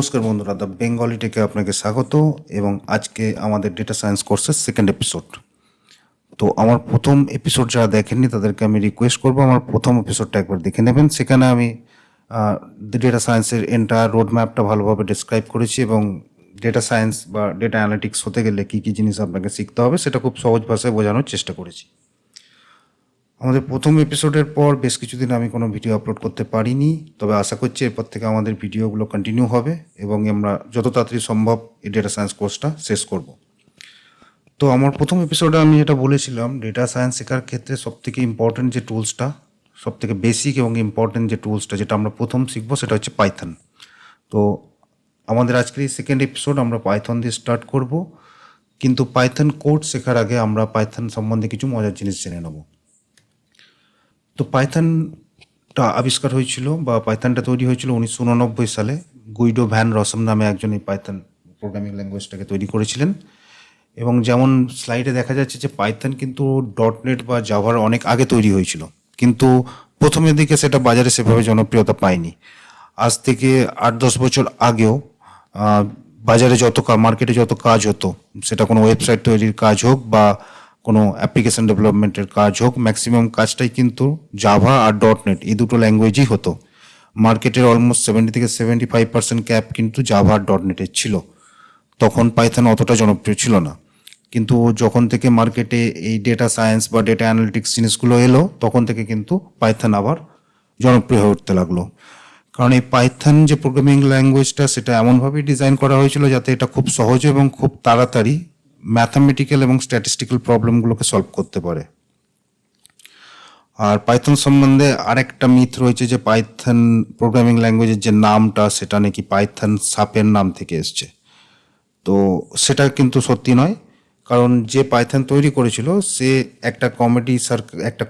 নমস্কার বন্ধুরা, the Bengali টেকে আপনাকে স্বাগত। এবং আজকে আমাদের ডেটা সায়েন্স কোর্সের সেকেন্ড এপিসোড। তো আমার প্রথম এপিসোড যারা দেখেননি তাদেরকে আমি রিকোয়েস্ট করবো আমার প্রথম এপিসোডটা একবার দেখে নেবেন। সেখানে আমি ডেটা সায়েন্সের এন্টায়ার রোড ম্যাপটা ভালোভাবে ডিসক্রাইব করেছি এবং ডেটা সায়েন্স বা ডেটা অ্যানালিটিক্স হতে গেলে কী কী জিনিস আপনাকে শিখতে হবে সেটা খুব সহজ ভাষায় বোঝানোর চেষ্টা করেছি। আমাদের প্রথম এপিসোডের পর বেশ কিছুদিন আমি কোনো ভিডিও আপলোড করতে পারিনি, তবে আশা করছি এরপর থেকে আমাদের ভিডিওগুলো কন্টিনিউ হবে এবং আমরা যত তাড়াতাড়ি সম্ভব এই ডেটা সায়েন্স কোর্সটা শেষ করব। তো আমার প্রথম এপিসোডে আমি যেটা বলেছিলাম, ডেটা সায়েন্স শেখার ক্ষেত্রে সবথেকে ইম্পর্টেন্ট যে টুলসটা, সবথেকে বেসিক এবং ইম্পর্টেন্ট যে টুলসটা যেটা আমরা প্রথম শিখবো সেটা হচ্ছে পাইথন। তো আমাদের আজকের এই সেকেন্ড এপিসোড আমরা পাইথন দিয়ে স্টার্ট করব, কিন্তু পাইথন কোড শেখার আগে আমরা পাইথন সম্বন্ধে কিছু মজার জিনিস জেনে নেব। তো পাইথনটা আবিষ্কার হয়েছিল বা পাইথনটা তৈরি হয়েছিল 1989 সালে। গুইডো ভ্যান রসম নামে একজন এই পাইথন প্রোগ্রামিং ল্যাঙ্গুয়েজটাকে তৈরি করেছিলেন। এবং যেমন স্লাইডে দেখা যাচ্ছে যে পাইথন কিন্তু ডটনেট বা জাভার অনেক আগে তৈরি হয়েছিল, কিন্তু প্রথমের দিকে সেটা বাজারে সেভাবে জনপ্রিয়তা পায়নি। আজ থেকে 8-10 বছর আগেও বাজারে মার্কেটে যত কাজ হতো, সেটা কোনো ওয়েবসাইট তৈরির কাজ হোক বা কোনো অ্যাপ্লিকেশন ডেভেলপমেন্টের কাজ হোক, ম্যাক্সিমাম কাজটাই কিন্তু জাভা আর ডটনেট এই দুটো ল্যাঙ্গুয়েজই হতো। মার্কেটের অলমোস্ট 70-75% ক্যাপ কিন্তু জাভা আর ডটনেটের ছিল। তখন পাইথন অতটা জনপ্রিয় ছিল না, কিন্তু যখন থেকে মার্কেটে এই ডেটা সায়েন্স বা ডেটা অ্যানালিটিক্স জিনিসগুলো এলো, তখন থেকে কিন্তু পাইথন আবার জনপ্রিয় হয়ে উঠতে লাগলো। কারণ এই পাইথন যে প্রোগ্রামিং ল্যাঙ্গুয়েজটা, সেটা এমনভাবেই ডিজাইন করা হয়েছিল যাতে এটা খুব সহজে এবং খুব তাড়াতাড়ি ম্যাথামেটিক্যাল এবং স্ট্যাটিস্টিক্যাল প্রবলেমগুলোকে সলভ করতে পারে। আর পাইথন সম্বন্ধে আরেকটা মিথ রয়েছে যে পাইথন প্রোগ্রামিং ল্যাঙ্গুয়েজের যে নামটা সেটা নাকি পাইথন সাপের নাম থেকে এসছে। তো সেটা কিন্তু সত্যি নয়, কারণ যে পাইথন তৈরি করেছিল সে একটা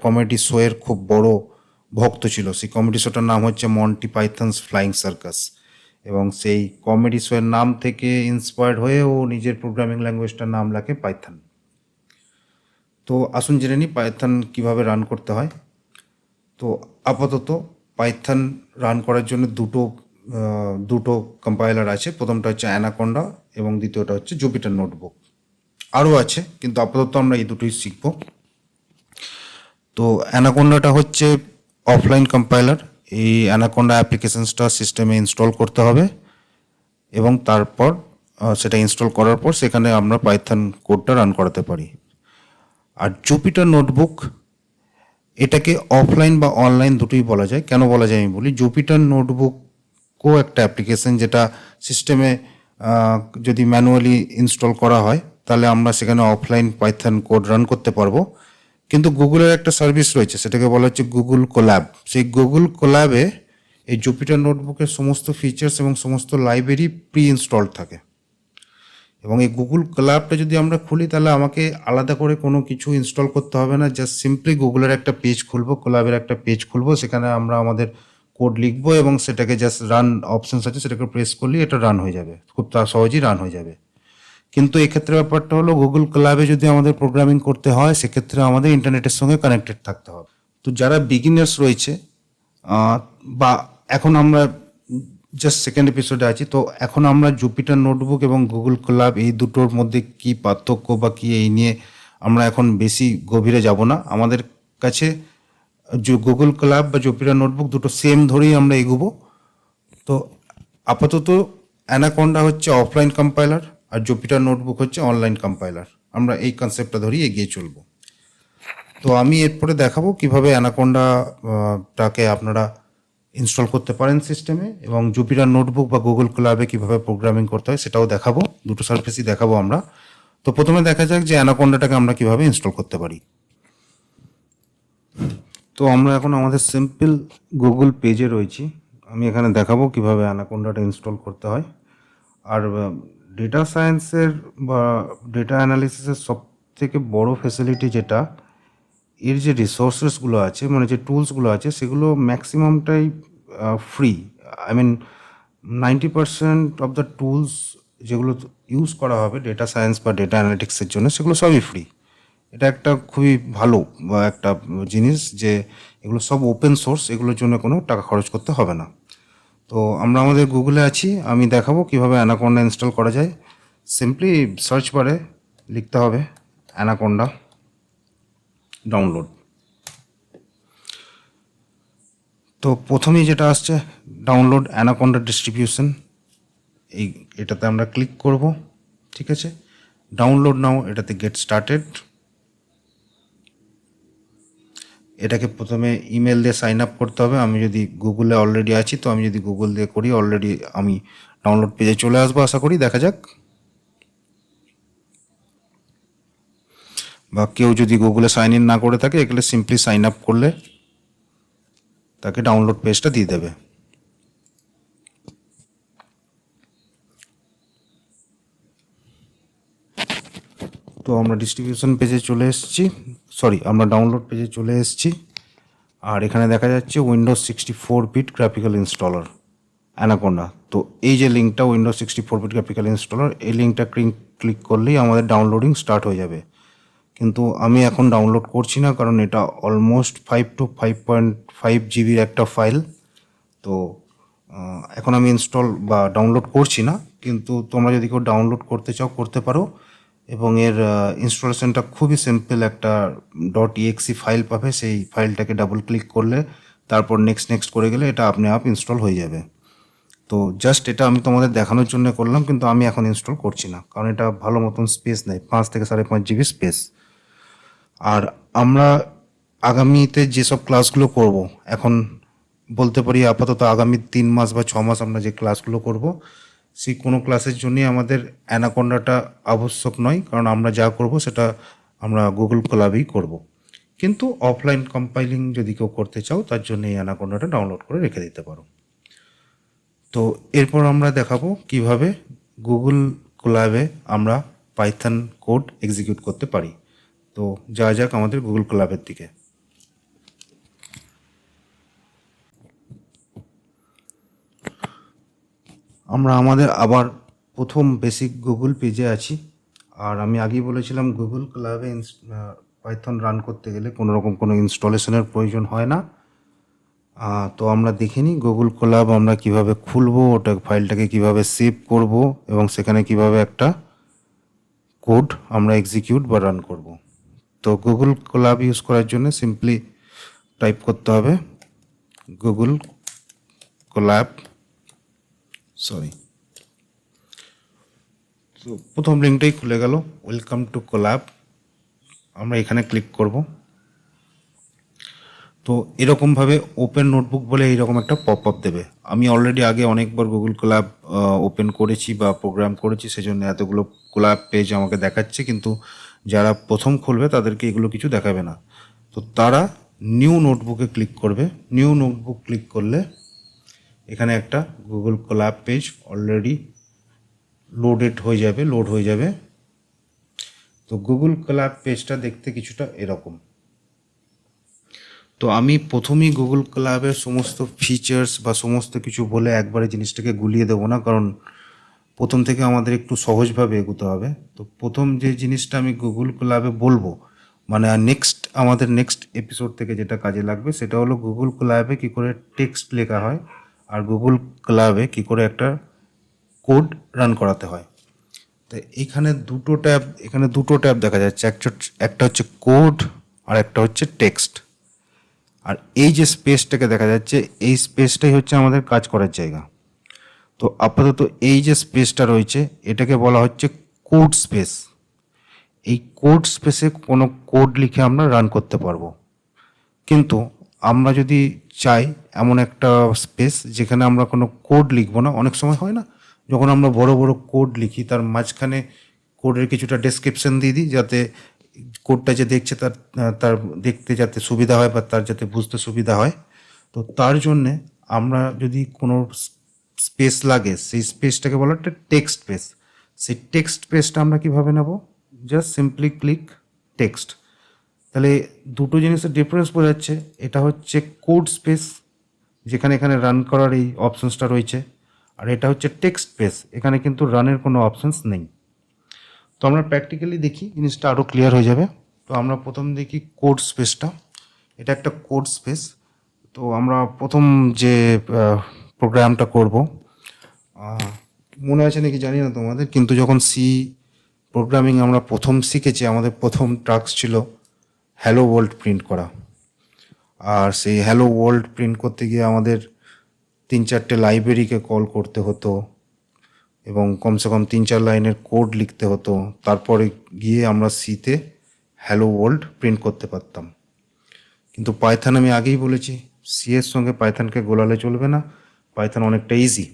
কমেডি শোয়ের খুব বড় ভক্ত ছিল। সেই কমেডি শোটার নাম হচ্ছে মন্টি পাইথনস ফ্লাইং সার্কাস, এবং সেই কমেডি শোয়ের নাম থেকে ইন্সপায়ার্ড হয়ে ও নিজের প্রোগ্রামিং ল্যাঙ্গুয়েজটার নাম রাখে পাইথন। তো আসুন জেনে নিই পাইথন কীভাবে রান করতে হয়। তো আপাতত পাইথন রান করার জন্য দুটো কম্পাইলার আছে। প্রথমটা হচ্ছে অ্যানাকোন্ডা এবং দ্বিতীয়টা হচ্ছে জুপিটার নোটবুক। আরও আছে, কিন্তু আপাতত আমরা এই দুটোই শিখব। তো অ্যানাকোন্ডাটা হচ্ছে অফলাইন কম্পাইলার। এই অ্যানাকোন্ডা অ্যাপ্লিকেশনসটা সিস্টেমে ইনস্টল করতে হবে এবং তারপর সেটা ইনস্টল করার পর সেখানে আমরা পাইথন কোডটা রান করাতে পারি। আর জুপিটার নোটবুক, এটাকে অফলাইন বা অনলাইন দুটোই বলা যায়। কেন বলা যায় আমি বলি। জুপিটার নোটবুকও একটা অ্যাপ্লিকেশন যেটা সিস্টেমে যদি ম্যানুয়ালি ইনস্টল করা হয় তাহলে আমরা সেখানে অফলাইন পাইথন কোড রান করতে পারবো। কিন্তু গুগলের একটা সার্ভিস রয়েছে, সেটাকে বলা হচ্ছে গুগল কোল্যাব। সেই গুগল কোল্যাবে এই জুপিটার নোটবুকের সমস্ত ফিচার্স এবং সমস্ত লাইব্রেরি প্রি ইনস্টলড থাকে। এবং এই গুগল কোল্যাবটা যদি আমরা খুলি তাহলে আমাকে আলাদা করে কোনো কিছু ইনস্টল করতে হবে না। জাস্ট সিম্পলি গুগলের একটা পেজ খুলবো, কোল্যাবের একটা পেজ খুলবো, সেখানে আমরা আমাদের কোড লিখবো এবং সেটাকে জাস্ট রান অপশনস আছে, সেটাকে প্রেস করলেই এটা রান হয়ে যাবে, খুব সহজেই রান হয়ে যাবে। কিন্তু এক্ষেত্রে ব্যাপারটা হলো, গুগল কোল্যাবে যদি আমাদের প্রোগ্রামিং করতে হয় সেক্ষেত্রে আমাদের ইন্টারনেটের সঙ্গে কানেক্টেড থাকতে হবে। তো যারা বিগিনার্স রয়েছে বা এখন আমরা জাস্ট সেকেন্ড এপিসোডে আছি, তো এখন আমরা জুপিটার নোটবুক এবং গুগল কোল্যাব এই দুটোর মধ্যে কি পার্থক্য বা কি এই নিয়ে আমরা এখন বেশি গভীরে যাব না। আমাদের কাছে গুগল কোল্যাব বা জুপিটার নোটবুক দুটো সেম ধরেই আমরা এগোবো। তো আপাতত অ্যানাকোন্ডা হচ্ছে অফলাইন কম্পাইলার আর জুপিটার নোটবুক হচ্ছে অনলাইন কম্পাইলার। আমরা এই কনসেপ্টটা ধরেই এগিয়ে চলবো। তো আমি এরপরে দেখাবো কিভাবে অ্যানাকোন্ডাটাকে আপনারা ইনস্টল করতে পারেন সিস্টেমে, এবং জুপিটার নোটবুক বা গুগল কোল্যাবে কীভাবে প্রোগ্রামিং করতে হয় সেটাও দেখাবো। দুটো সার্ফেসই দেখাবো আমরা। তো প্রথমে দেখা যাক যে অ্যানাকোন্ডাটাকে আমরা কীভাবে ইনস্টল করতে পারি। তো আমরা এখন আমাদের সিম্পল গুগল পেজে রয়েছি। আমি এখানে দেখাবো কিভাবে অ্যানাকোন্ডাটা ইনস্টল করতে হয়। আর ডেটা সায়েন্সের বা ডেটা অ্যানালিসিসের সব থেকে বড় ফ্যাসিলিটি যেটা, এর যে রিসোর্সেসগুলো আছে, মানে যে টুলসগুলো আছে, সেগুলো ম্যাক্সিমামটাই free. I mean 90% of the tools যেগুলো ইউজ করা হবে ডেটা সায়েন্স বা ডেটা অ্যানালিটিক্সের জন্য, সেগুলো সবই ফ্রি। এটা একটা খুবই ভালো বা একটা জিনিস যে এগুলো সব ওপেন সোর্স, এগুলোর জন্য কোনো টাকা খরচ করতে হবে না। তো তো আমরা আমাদের গুগলে আছি, আমি দেখাবো কিভাবে অ্যানাকোন্ডা ইনস্টল করা যায়। সিম্পলি সার্চ বারে লিখতে হবে অ্যানাকোন্ডা ডাউনলোড। তো প্রথমেই যেটা আসছে ডাউনলোড অ্যানাকোন্ডা ডিস্ট্রিবিউশন, এটাতে আমরা ক্লিক করব। ঠিক আছে, ডাউনলোড নাও, এটাতে গেট স্টার্টেড। এটাকে প্রথমে ইমেল দিয়ে সাইন আপ করতে হবে। আমি যদি গুগলে অলরেডি আছি, তো আমি যদি গুগল দিয়ে করি অলরেডি আমি ডাউনলোড পেজে চলে আসবো আশা করি। দেখা যাক, বা কেউ যদি গুগলে সাইন ইন না করে থাকে, এগুলো সিম্পলি সাইন আপ করলে তাকে ডাউনলোড পেজটা দিয়ে দেবে। তো আমরা ডিস্ট্রিবিউশন পেজে চলে এসেছি, আমরা ডাউনলোড পেজে চলে এসেছি। আর এখানে দেখা যাচ্ছে Windows 64 bit graphical installer Anaconda. তো এই যে লিঙ্কটা উইন্ডোজ 64 বিট গ্রাফিক্যাল ইনস্টলার, এই লিঙ্কটা ক্লিক করলেই আমাদের ডাউনলোডিং স্টার্ট হয়ে যাবে। কিন্তু আমি এখন ডাউনলোড করছি না, কারণ এটা অলমোস্ট 5 to 5.5 জিবির একটা ফাইল। তো এখন আমি ইনস্টল বা ডাউনলোড করছি না, কিন্তু তোমরা যদি কেউ ডাউনলোড করতে চাও করতে পারো। এবং এর ইনস্টলেশনটা খুবই সিম্পল, একটা .exe ফাইল পাবে, সেই ফাইলটাকে ডাবল ক্লিক করলে তারপর নেক্সট করে গেলে এটা আপনি আপ ইনস্টল হয়ে যাবে। তো জাস্ট এটা আমি তোমাদের দেখানোর জন্য করলাম, কিন্তু আমি এখন ইনস্টল করছি না, কারণ এটা ভালো মতন স্পেস নেয়, 5 থেকে 5.5 জিবি স্পেস। আর আমরা আগামীতে যেসব ক্লাসগুলো করব, এখন বলতে পারি আপাতত আগামী 3 মাস বা 6 মাস আমরা যে ক্লাসগুলো করব, সেই কোনো ক্লাসের জন্যই আমাদের অ্যানাকোন্ডাটা আবশ্যক নয়, কারণ আমরা যা করব সেটা আমরা গুগল কোলাবেই করব। কিন্তু অফলাইন কম্পাইলিং যদি কেউ করতে চাও, তার জন্য এই অ্যানাকোন্ডাটা ডাউনলোড করে রেখে দিতে পারো। তো এরপর আমরা দেখাবো কিভাবে গুগল কোলাবে আমরা পাইথন কোড এক্সিকিউট করতে পারি। তো যাওয়া যাক আমাদের গুগল কোলাবের দিকে। আমরা আমাদের আবার প্রথম বেসিক গুগল পেজে আছি। আর আমি আগেই বলেছিলাম গুগল কোলাবে পাইথন রান করতে গেলে কোনো রকম কোনো ইনস্টলেশনের প্রয়োজন হয় না। তো আমরা দেখে নিই গুগল কোলাব আমরা কিভাবে খুলবো, ওটা ফাইলটাকে কিভাবে সেভ করব, এবং সেখানে কিভাবে একটা কোড আমরা এক্সিকিউট বা রান করব। তো গুগল কোলাব ইউজ করার জন্য সিম্পলি টাইপ করতে হবে গুগল কোলাব। তো প্রথম লিঙ্কটাই খুলে গেল, ওয়েলকাম টু কোলাব। আমরা এখানে ক্লিক করব। তো এরকমভাবে ওপেন নোটবুক বলে এইরকম একটা পপ আপ দেবে। আমি অলরেডি আগে অনেকবার গুগল কোলাব ওপেন করেছি বা প্রোগ্রাম করেছি, সেজন্য এতগুলো কোলাব পেজ আমাকে দেখাচ্ছে, কিন্তু যারা প্রথম খুলবে তাদেরকে এগুলো কিছু দেখাবে না। তো তারা নিউ নোটবুকে ক্লিক করবে। নিউ নোটবুক ক্লিক করলে এখানে একটা Google collab page already load হয়ে যাবে। তো গুগল কোলাব পেজটা দেখতে কিছুটা এরকম। তো আমি প্রথমেই গুগল কোলাবের সমস্ত ফিচার্স বা সমস্ত কিছু বলে একবারে জিনিসটাকে গুলিয়ে দেবো না, কারণ প্রথম থেকে আমাদের একটু সহজভাবে এগোতে হবে। তো প্রথম যে জিনিসটা আমি গুগল কোলাবে বলবো, মানে আমাদের নেক্সট এপিসোড থেকে যেটা কাজে লাগবে, সেটা হলো গুগল কোলাবে কী করে টেক্সট লেখা হয়, আর গুগল কোলাবে কী করে একটা কোড রান করাতে হয়। তো এখানে দুটো ট্যাব দেখা যাচ্ছে, একটা হচ্ছে কোড আর একটা হচ্ছে টেক্সট। আর এই যে স্পেসটাকে দেখা যাচ্ছে, এই স্পেসটাই হচ্ছে আমাদের কাজ করার জায়গা। তো আপাতত এই যে স্পেসটা রয়েছে, এটাকে বলা হচ্ছে কোড স্পেস। এই কোড স্পেসে কোনো কোড লিখে আমরা রান করতে পারবো। কিন্তু আমরা যদি চাই এমন একটা স্পেস যেখানে আমরা কোনো কোড লিখবো না, অনেক সময় হয় না যখন আমরা বড় বড় কোড লিখি, তার মাঝখানে কোডের কিছুটা ডেসক্রিপশন দিয়ে দিই, যাতে কোডটা যে দেখছে তার তার দেখতে যাতে সুবিধা হয় বা তার যাতে বুঝতে সুবিধা হয়। তো তার জন্যে আমরা যদি কোনো স্পেস লাগে, সেই স্পেসটাকে বলা একটা টেক্সট স্পেস। সেই টেক্সট স্পেসটা আমরা কীভাবে নেব, জাস্ট সিম্পলি ক্লিক টেক্সট। তাহলে দুটো জিনিসের ডিফারেন্স বোঝা যাচ্ছে। এটা হচ্ছে কোড স্পেস, যেখানে এখানে রান করার এই অপশনসটা রয়েছে, আর এটা হচ্ছে টেক্সট স্পেস, এখানে কিন্তু রানের কোনো অপশনস নেই। তো আমরা প্র্যাকটিক্যালি দেখি, জিনিসটা আরও ক্লিয়ার হয়ে যাবে। তো আমরা প্রথম দেখি কোড স্পেসটা, এটা একটা কোড স্পেস। তো আমরা প্রথম যে প্রোগ্রামটা করব। মনে আছে নাকি জানি না তোমাদের, কিন্তু যখন সি প্রোগ্রামিং আমরা প্রথম শিখেছি, আমাদের প্রথম টাস্ক ছিল হ্যালো ওয়ার্ল্ড প্রিন্ট করা। আর সেই হ্যালো ওয়ার্ল্ড প্রিন্ট করতে গিয়ে আমাদের 3-4টে লাইব্রেরিকে কল করতে হতো এবং কমসে কম 3-4 লাইনের কোড লিখতে হতো, তারপরে গিয়ে আমরা সিতে হ্যালো ওয়ার্ল্ড প্রিন্ট করতে পারতাম। কিন্তু পাইথন আমি আগেই বলেছি, সি এর সঙ্গে পাইথনকে গোলালে চলবে না, পাইথন অনেকটা ইজি।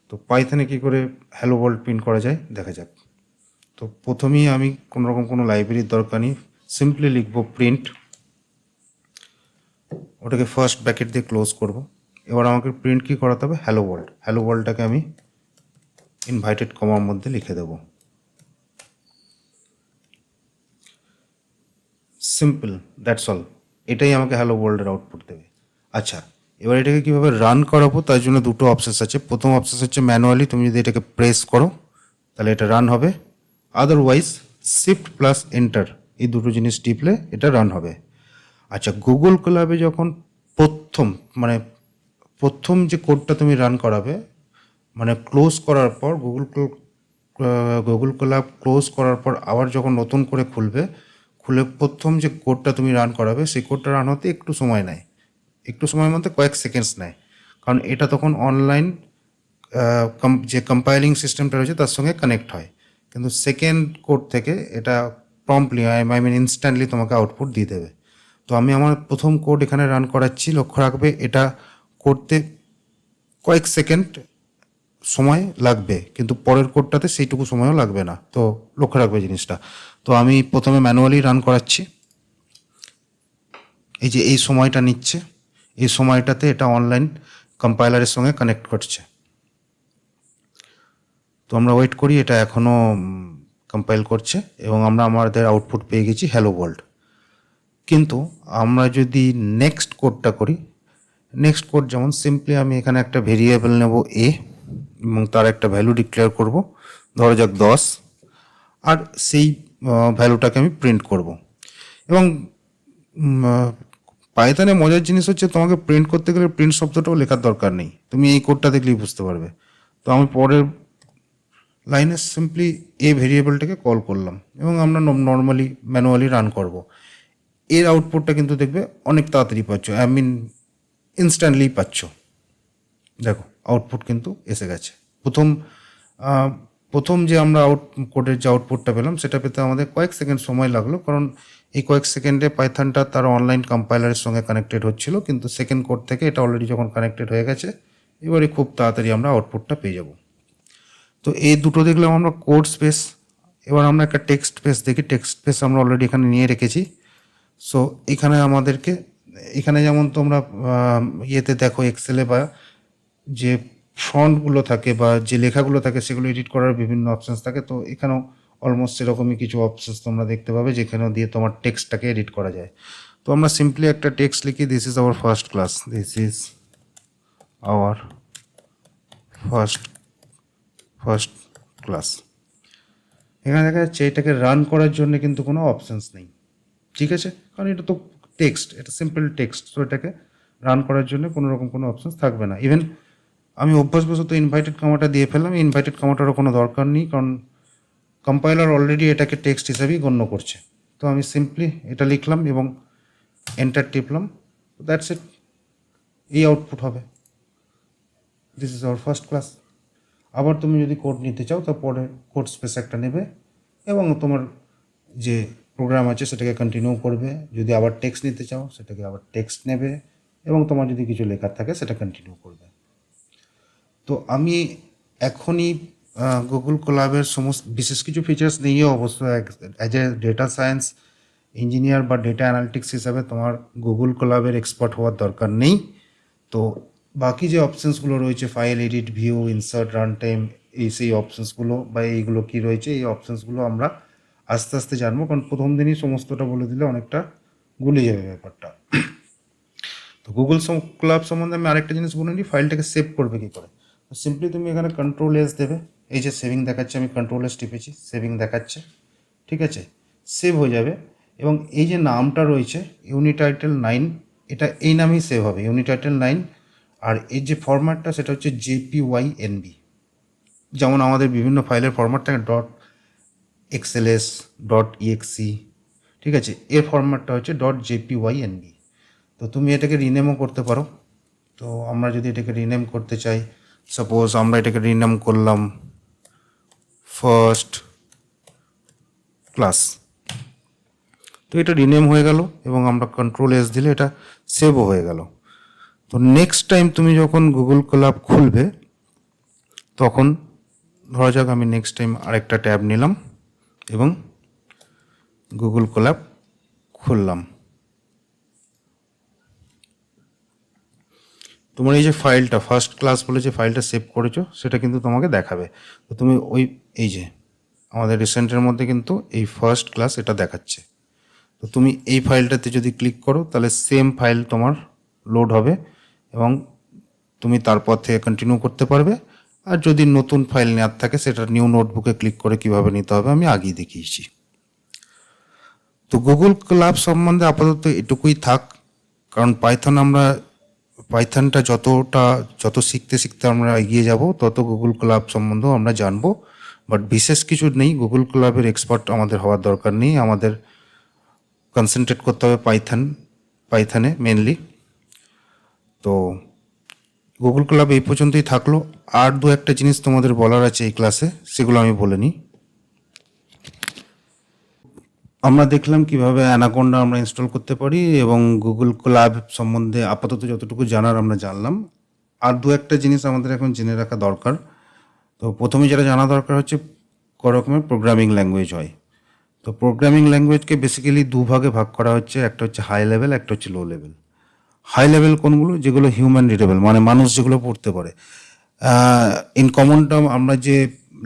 তো পাইথনে কী করে হ্যালো ওয়ার্ল্ড প্রিন্ট করা যায় দেখা যাক। তো প্রথমেই আমি কোনো লাইব্রেরির দরকার নেই, সিম্পলি লিখব প্রিন্ট, ওটাকে ফার্স্ট ব্র্যাকেট দিয়ে ক্লোজ করব। এবার আমাকে প্রিন্ট কী করাতে হবে, হ্যালো ওয়ার্ল্ড। হ্যালো ওয়ার্ল্ডটাকে আমি ইনভাইটেড কমার মধ্যে লিখে দেব। Simple, that's all. এটাই আমাকে হ্যালো ওয়ার্ল্ডের আউটপুট দেবে। আচ্ছা, এবার এটাকে কীভাবে রান করাবো তার জন্য দুটো অপশাস আছে। প্রথম অপশাস হচ্ছে ম্যানুয়ালি, তুমি যদি এটাকে প্রেস করো তাহলে এটা রান হবে, আদারওয়াইজ শিফট প্লাস এন্টার এই দুটো জিনিস টিপলে এটা রান হবে। আচ্ছা, গুগল কোল্যাবে যখন প্রথম যে কোডটা তুমি রান করাবে, মানে ক্লোজ করার পর গুগল কোল্যাব ক্লোজ করার পর আবার যখন নতুন করে খুলে প্রথম যে কোডটা তুমি রান করাবে সেই কোডটা রান হতে একটু সময় নেয়, একটু সময়ের মধ্যে কয়েক সেকেন্ডস নেয়, কারণ এটা তখন অনলাইন যে কম্পাইলিং সিস্টেমটা রয়েছে তার সঙ্গে কানেক্ট হয়। কিন্তু সেকেন্ড কোড থেকে এটা প্রম্পটলি ইনস্ট্যান্টলি তোমাকে আউটপুট দিয়ে দেবে। তো আমি আমার প্রথম কোড এখানে রান করাচ্ছি, লক্ষ্য রাখবে এটা করতে কয়েক সেকেন্ড সময় লাগবে, কিন্তু পরের কোডটাতে সেইটুকু সময়ও লাগবে না, তো লক্ষ্য রাখবে জিনিসটা। তো আমি প্রথমে ম্যানুয়ালি রান করাচ্ছি, এই যে এই সময়টা নিচ্ছে, এই সময়টাতে এটা অনলাইন কম্পাইলারের সঙ্গে কানেক্ট করছে। তো আমরা ওয়েট করি, এটা এখনও কম্পাইল করছে এবং আমরা আমাদের আউটপুট পেয়ে গেছি হ্যালো ওয়ার্ল্ড। কিন্তু আমরা যদি নেক্সট কোডটা করি, নেক্সট কোড যেমন সিম্পলি আমি এখানে একটা ভেরিয়েবল নেব এ এবং তার একটা ভ্যালু ডিক্লেয়ার করব, ধরা যাক 10, আর সেই ভ্যালুটাকে আমি প্রিন্ট করব। এবং পাইথনে মজার জিনিস হচ্ছে তোমাকে প্রিন্ট করতে গেলে প্রিন্ট শব্দটাও লেখার দরকার নেই, তুমি এই কোডটা দেখলেই বুঝতে পারবে। তো আমি পরের লাইনে সিম্পলি এ ভেরিয়েবলটাকে কল করলাম এবং আমরা নর্মালি ম্যানুয়ালি রান করব। এর আউটপুটটা কিন্তু দেখবে অনেক তাড়াতাড়ি পাচ্ছ, ইনস্ট্যান্টলি পাচ্ছ। দেখো আউটপুট কিন্তু এসে গেছে। প্রথম যে আমরা কোডের যে আউটপুটটা পেলাম সেটা পেতে আমাদের কয়েক সেকেন্ড সময় লাগলো, কারণ এই কয়েক সেকেন্ডে পাইথনটা তার অনলাইন কম্পাইলারের সঙ্গে কানেক্টেড হচ্ছিল, কিন্তু সেকেন্ড কোড থেকে এটা অলরেডি যখন কানেক্টেড হয়ে গেছে, এবারে খুব তাড়াতাড়ি আমরা আউটপুটটা পেয়ে যাব। তো এই দুটো দেখলাম আমরা কোড স্পেস। এবার আমরা একটা টেক্সট স্পেস দেখি, টেক্সট স্পেস আমরা অলরেডি এখানে নিয়ে রেখেছি। সো এখানে যেমন তোমরা ইয়েতে দেখো এক্সেলে বা যে ফন্টগুলো থাকে বা যে লেখাগুলো থাকে সেগুলো এডিট করার বিভিন্ন অপশানস থাকে, তো এখানেও অলমোস্ট সেরকমই কিছু অপশানস তোমরা দেখতে পাবে যেখানেও দিয়ে তোমার টেক্সটটাকে এডিট করা যায়। তো আমরা সিম্পলি একটা টেক্সট লিখি, this is our first class, this is our first class. এখানে দেখা যাচ্ছে এটাকে রান করার জন্য কিন্তু কোনো অপশানস নেই, ঠিক আছে, কারণ এটা তো টেক্সট, এটা সিম্পল টেক্সট, তো এটাকে রান করার জন্য কোনো রকম কোনো অপশানস থাকবে না। ইভেন আমি অভ্যাসবশত ইনভাইটেড কমাটা দিয়ে ফেললাম, ইনভাইটেড কমাটারও কোনো দরকার নেই, কারণ কম্পাইলার অলরেডি এটাকে টেক্সট হিসাবেই গণ্য করছে। তো আমি সিম্পলি এটা লিখলাম এবং এন্টার টিপলাম, দ্যাটস ইট, এই আউটপুট হবে, this is our first class. আবার তুমি যদি কোড নিতে চাও তারপরে কোড স্পেস একটা নেবে এবং তোমার যে প্রোগ্রাম আছে সেটাকে কন্টিনিউ করবে। যদি আবার টেক্সট নিতে চাও সেটাকে আবার টেক্সট নেবে এবং তোমার যদি কিছু লেখার থাকে সেটা কন্টিনিউ করবে। তো আমি এখনই গুগল কোল্যাবের সমস্ত বিশেষ কিছু ফিচার্স নিয়ে অবশ্য as a data science engineer বা ডেটা অ্যানালিটিক্স হিসাবে তোমার গুগল কোল্যাবের এক্সপার্ট হওয়ার দরকার নেই। তো বাকি যে অপশানসগুলো রয়েছে, file edit, view, insert, run time, সেই অপশানসগুলো বা এইগুলো কী রয়েছে, এই অপশানসগুলো আমরা আস্তে আস্তে জানবো, কারণ প্রথম দিনই সমস্তটা বলে দিলে অনেকটা গুলিয়ে যাবে ব্যাপারটা। তো গুগল কোল্যাব সম্বন্ধে আমি আরেকটা জিনিস বলে নিই, ফাইলটাকে সেভ করবে কী করে। সিম্পলি তুমি এখানে কন্ট্রোল এস দেবে, এই যে সেভিং দেখাচ্ছে, আমি কন্ট্রোল এস টিপেছি, সেভিং দেখাচ্ছে, ঠিক আছে, সেভ হয়ে যাবে। এবং এই যে নামটা রয়েছে ইউনিটাইটেল 9, এটা এই নামেই সেভ হবে, ইউনিটাইটেল 9 আর এর যে ফরম্যাটটা সেটা হচ্ছে জেপিওয়াইএনবি। যেমন আমাদের বিভিন্ন ফাইলের ফরম্যাট থাকে ডট এক্সএলএস, ডট ইএক্সি, ঠিক আছে, এর ফরম্যাটটা হচ্ছে ডট জেপিওয়াইএনবি। তো তুমি এটাকে রিনেমও করতে পারো। তো আমরা যদি এটাকে রিনেম করতে চাই, সাপোজ আমরা এটাকে রিনেম করলাম ফার্স্ট ক্লাস, তো এটা রিনেম হয়ে গেল এবং আমরা কন্ট্রোল S দিলে এটা সেভও হয়ে গেল। তো নেক্সট টাইম তুমি যখন গুগল কোলাব খুলবে তখন ধরা যাক আমি নেক্সট টাইম আরেকটা ট্যাব নিলাম এবং গুগল কোলাব খুললাম। তোমার এই যে ফাইলটা ফার্স্ট ক্লাস বলে যে ফাইলটা সেভ করেছো সেটা কিন্তু তোমাকে দেখাবে। তো তুমি এই যে আমাদের রিসেন্টের মধ্যে কিন্তু এই ফার্স্ট ক্লাস এটা দেখাচ্ছে। তো তুমি এই ফাইলটাতে যদি ক্লিক করো তাহলে সেম ফাইল তোমার লোড হবে এবং তুমি তারপর থেকে কন্টিনিউ করতে পারবে। আর যদি নতুন ফাইল নেওয়ার থাকে সেটা নিউ নোটবুকে ক্লিক করে কিভাবে নিতে হবে আমি আগেই দেখিয়েছি। তো গুগল কোলাব সম্বন্ধে আপাতত এটুকুই থাক, কারণ পাইথনটা যত শিখতে শিখতে আমরা এগিয়ে যাব তত গুগল কোলাব সম্বন্ধেও আমরা জানবো। বাট বিশেষ কিছু নেই, গুগল কোলাবের এক্সপার্ট আমাদের হওয়ার দরকার নেই, আমাদের কনসেন্ট্রেট করতে হবে পাইথনে মেনলি। তো গুগল কোলাব এই পর্যন্তই থাকলো। আর দু একটা জিনিস তোমাদের বলার আছে এই ক্লাসে, সেগুলো আমি বলে নিই। আমরা দেখলাম কিভাবে অ্যানাকোন্ডা আমরা ইনস্টল করতে পারি এবং গুগল কোলাব সম্বন্ধে আপাতত যতটুকু জানার আমরা জানলাম। আর দু একটা জিনিস আমাদের এখন জেনে রাখা দরকার। তো প্রথমে যেটা জানা দরকার হচ্ছে ক রকমের প্রোগ্রামিং ল্যাঙ্গুয়েজ হয়। তো প্রোগ্রামিং ল্যাঙ্গুয়েজকে বেসিক্যালি দুভাগে ভাগ করা হচ্ছে, একটা হচ্ছে হাই লেভেল, একটা হচ্ছে লো লেভেল। হাই লেভেল কোনগুলো? যেগুলো হিউম্যান রিডেবল, মানে মানুষ যেগুলো পড়তে পারে। ইন কমন টার্ম আমরা যে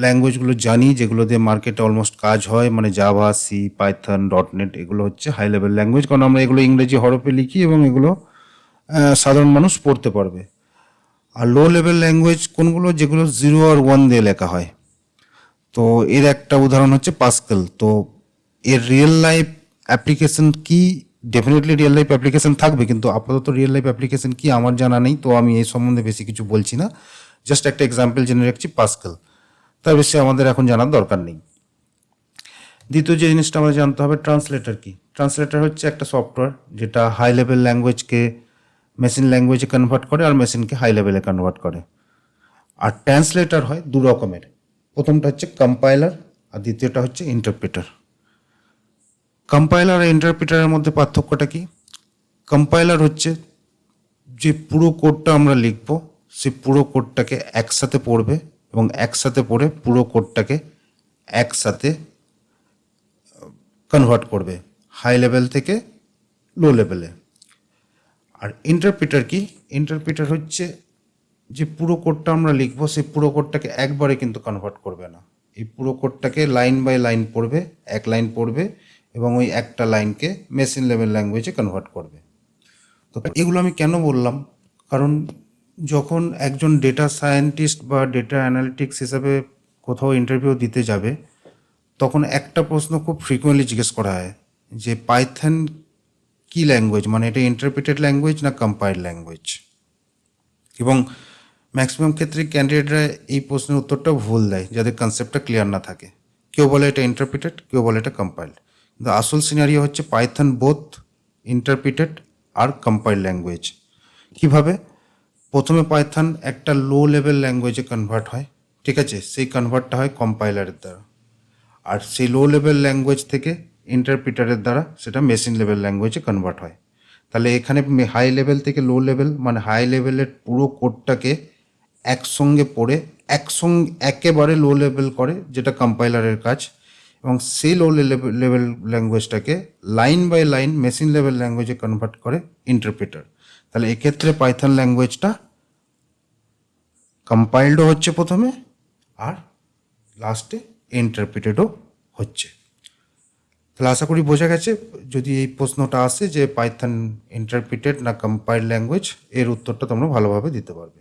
ল্যাঙ্গুয়েজগুলো জানি, যেগুলো দিয়ে মার্কেটে অলমোস্ট কাজ হয়, মানে জাভা, সি, পাইথন, ডটনেট, এগুলো হচ্ছে হাই লেভেল ল্যাঙ্গুয়েজ, কারণ আমরা এগুলো ইংরেজি হরফে লিখি এবং এগুলো সাধারণ মানুষ পড়তে পারবে। আর লো লেভেল ল্যাঙ্গুয়েজ কোনগুলো? যেগুলো 0 আর 1 দিয়ে লেখা হয়। তো এর একটা উদাহরণ হচ্ছে পাস্কেল। তো এর রিয়েল লাইফ অ্যাপ্লিকেশন কি? ডেফিনেটলি রিয়েল লাইফ অ্যাপ্লিকেশন থাকবে, কিন্তু আপাতত রিয়েল লাইফ অ্যাপ্লিকেশন কি আমার জানা নেই, তো আমি এই সম্বন্ধে বেশি কিছু বলছি না। জাস্ট একটা এক্সাম্পল জেনে রাখছি পাস্কেল, তার বেশি আমাদের এখন জানার দরকার নেই। দ্বিতীয় যে জিনিসটা আমাদের জানতে হবে, ট্রান্সলেটর কি? ট্রান্সলেটর হচ্ছে একটা সফটওয়্যার যেটা হাই লেভেল ল্যাঙ্গুয়েজকে মেশিন ল্যাঙ্গুয়েজে কনভার্ট করে আর মেশিনকে হাই লেভেলে কনভার্ট করে। আর ট্রান্সলেটর হয় দু রকমের, প্রথমটা হচ্ছে কম্পাইলার আর দ্বিতীয়টা হচ্ছে ইন্টারপ্রেটার। কম্পাইলার আর ইন্টারপ্রেটারের মধ্যে পার্থক্যটা কি? কম্পাইলার হচ্ছে যে পুরো কোডটা আমরা লিখব সেই পুরো কোডটাকে একসাথে পড়বে এবং একসাথে পড়ে পুরো কোডটাকে একসাথে কনভার্ট করবে হাই লেভেল থেকে লো লেভেলে। আর ইন্টারপ্রিটার কি? ইন্টারপ্রিটার হচ্ছে যে পুরো কোডটা আমরা লিখব সেই পুরো কোডটাকে একবারে কিন্তু কনভার্ট করবে না, এই পুরো কোডটাকে লাইন বাই লাইন পড়বে, এক লাইন পড়বে এবং ওই একটা লাইনকে মেশিন লেভেল ল্যাঙ্গুয়েজে কনভার্ট করবে। তো এগুলো আমি কেন বললাম? কারণ যখন একজন ডেটা সায়েন্টিস্ট বা ডেটা অ্যানালিটিক্স হিসাবে কোথাও ইন্টারভিউ দিতে যাবে তখন একটা প্রশ্ন খুব ফ্রিকোয়েন্টলি জিজ্ঞেস করা হয় যে পাইথন কি ল্যাঙ্গুয়েজ, মানে এটা ইন্টারপ্রেটেড ল্যাঙ্গুয়েজ না কম্পাইল্ড ল্যাঙ্গুয়েজ। এবং ম্যাক্সিমাম ক্ষেত্রে ক্যান্ডিডেটরা এই প্রশ্নের উত্তরটা ভুল দেয় যাদের কনসেপ্টটা ক্লিয়ার না থাকে। কেউ বলে এটা ইন্টারপ্রিটেড, কেউ বলে এটা কম্পাইল্ড, কিন্তু আসল সিনারিও হচ্ছে পাইথন বোথ ইন্টারপ্রিটেড আর কম্পাইল্ড ল্যাঙ্গুয়েজ। কীভাবে? প্রথমে পাইথন একটা লো লেভেল ল্যাঙ্গুয়েজে কনভার্ট হয়, ঠিক আছে, সেই কনভার্টটা হয় কম্পাইলারের দ্বারা, আর সেই লো লেভেল ল্যাঙ্গুয়েজ থেকে ইন্টারপ্রিটারের দ্বারা সেটা মেশিন লেভেল ল্যাঙ্গুয়েজে কনভার্ট হয়। তাহলে এখানে হাই লেভেল থেকে লো লেভেল, মানে হাই লেভেলের পুরো কোডটাকে একসঙ্গে পড়ে একেবারে লো লেভেল করে, যেটা কম্পাইলারের কাজ, এবং সেই লো লেভেল ল্যাঙ্গুয়েজটাকে line by line machine level ল্যাঙ্গুয়েজে কনভার্ট করে ইন্টারপ্রিটার। তাহলে এক্ষেত্রে পাইথন ল্যাঙ্গুয়েজটা কম্পাইল্ডও হচ্ছে প্রথমে আর লাস্টে ইন্টারপ্রিটেডও হচ্ছে। তাহলে আশা করি বোঝা গেছে। যদি এই প্রশ্নটা আসে যে পাইথন ইন্টারপ্রিটেড না কম্পাইল্ড ল্যাঙ্গুয়েজ, এর উত্তরটা তোমরা ভালোভাবে দিতে পারবে।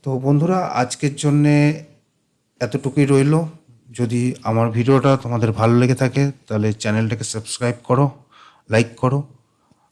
তো বন্ধুরা, আজকের জন্যে এতটুকুই রইল। যদি আমার ভিডিওটা তোমাদের ভালো লেগে থাকে তাহলে চ্যানেলটাকে সাবস্ক্রাইব করো, লাইক করো